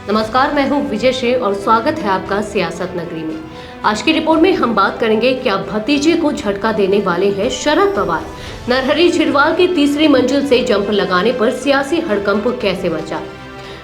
नमस्कार, मैं हूं विजय शेर और स्वागत है आपका सियासत नगरी में। आज की रिपोर्ट में हम बात करेंगे क्या भतीजे को झटका देने वाले हैं शरद पवार। नरहरी झिरवाल की तीसरी मंजिल से जंप लगाने पर सियासी हड़कंप कैसे मचा।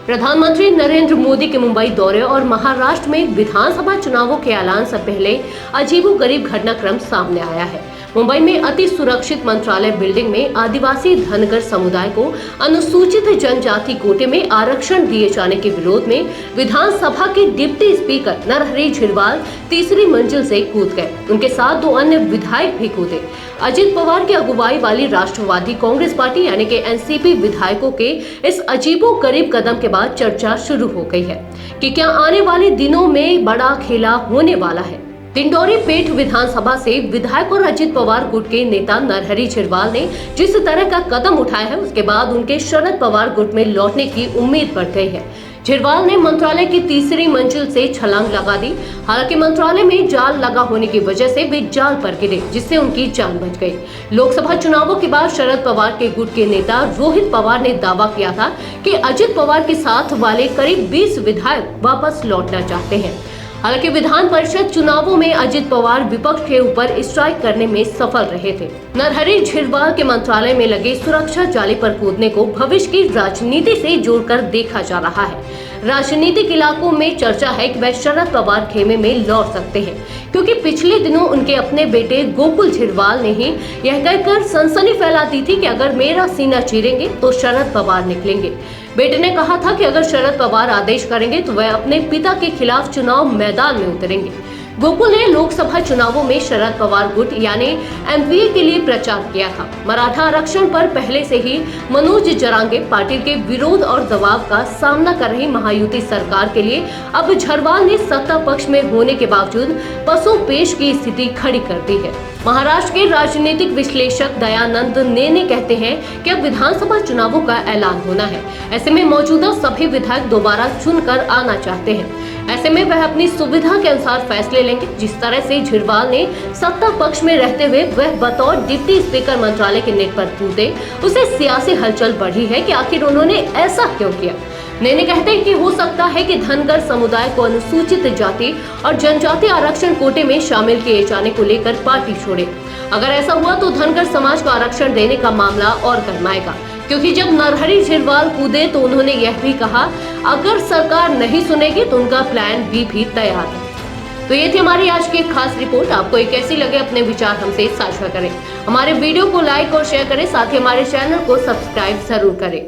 प्रधानमंत्री नरेंद्र मोदी के मुंबई दौरे और महाराष्ट्र में विधानसभा चुनावों के ऐलान से पहले अजीबोगरीब घटनाक्रम सामने आया है। मुंबई में अति सुरक्षित मंत्रालय बिल्डिंग में आदिवासी धनगर समुदाय को अनुसूचित जनजाति कोटे में आरक्षण दिए जाने के विरोध में विधानसभा के डिप्टी स्पीकर नरहरी झिरवाल तीसरी मंजिल से कूद गए। उनके साथ दो अन्य विधायक भी कूदे। अजित पवार की अगुवाई वाली राष्ट्रवादी कांग्रेस पार्टी यानी कि एनसीपी विधायकों के इस अजीबोगरीब कदम के बाद चर्चा शुरू हो गई है कि क्या आने वाले दिनों में बड़ा खेला होने वाला है। दिंडोरी पेठ विधानसभा से विधायक और अजित पवार गुट के नेता नरहरी झिरवाल ने जिस तरह का कदम उठाया है, उसके बाद उनके शरद पवार गुट में लौटने की उम्मीद बढ़ गई है। झिरवाल ने मंत्रालय की तीसरी मंजिल से छलांग लगा दी। हालांकि मंत्रालय में जाल लगा होने की वजह से वे जाल पर गिरे, जिससे उनकी जान बच गई। लोकसभा चुनावों के बाद शरद पवार के गुट के नेता रोहित पवार ने दावा किया था कि अजित पवार के साथ वाले करीब 20 विधायक वापस लौटना चाहते हैं। हालांकि विधान परिषद चुनावों में अजित पवार विपक्ष के ऊपर स्ट्राइक करने में सफल रहे थे। नरहरी झिरवाल के मंत्रालय में लगे सुरक्षा जाली पर कूदने को भविष्य की राजनीति से जोड़कर देखा जा रहा है। राजनीतिक इलाकों में चर्चा है कि वह शरद पवार खेमे में लौट सकते हैं, क्योंकि पिछले दिनों उनके अपने बेटे गोकुल झिरवाल ने ही यह कहकर सनसनी फैला दी थी कि अगर मेरा सीना चीरेंगे तो शरद पवार निकलेंगे। बेटे ने कहा था कि अगर शरद पवार आदेश करेंगे तो वह अपने पिता के खिलाफ चुनाव मैदान में उतरेंगे। गोकुल ने लोकसभा चुनावों में शरद पवार गुट यानी एमवीए के लिए प्रचार किया था। मराठा आरक्षण पर पहले से ही मनोज जरांगे पार्टी के विरोध और दबाव का सामना कर रही महायुति सरकार के लिए अब झिरवाल ने सत्ता पक्ष में होने के बावजूद पसोपेश की स्थिति खड़ी कर दी है। महाराष्ट्र के राजनीतिक विश्लेषक दयानंद ने कहते हैं कि अब विधानसभा चुनावों का ऐलान होना है। ऐसे में मौजूदा सभी विधायक दोबारा चुनकर आना चाहते हैं। ऐसे में वह अपनी सुविधा के अनुसार फैसले लेंगे। जिस तरह से झिरवाल ने सत्ता पक्ष में रहते हुए वह बतौर डिप्टी स्पीकर मंत्रालय के नेट पर कूदे, उसे सियासी हलचल बढ़ी है कि आखिर उन्होंने ऐसा क्यों किया। नेने कहते हैं कि हो सकता है कि धनगर समुदाय को अनुसूचित जाति और जनजाति आरक्षण कोटे में शामिल किए जाने को लेकर पार्टी छोड़े। अगर ऐसा हुआ तो धनगर समाज को आरक्षण देने का मामला और गरमाएगा, क्योंकि जब नरहरी झिरवाल कूदे तो उन्होंने यह भी कहा अगर सरकार नहीं सुनेगी तो उनका प्लान बी भी तैयार है। तो ये थी हमारी आज की खास रिपोर्ट। आपको ये कैसी लगे अपने विचार हमसे साझा करें। हमारे वीडियो को लाइक और शेयर करें, साथ ही हमारे चैनल को सब्सक्राइब जरूर करें।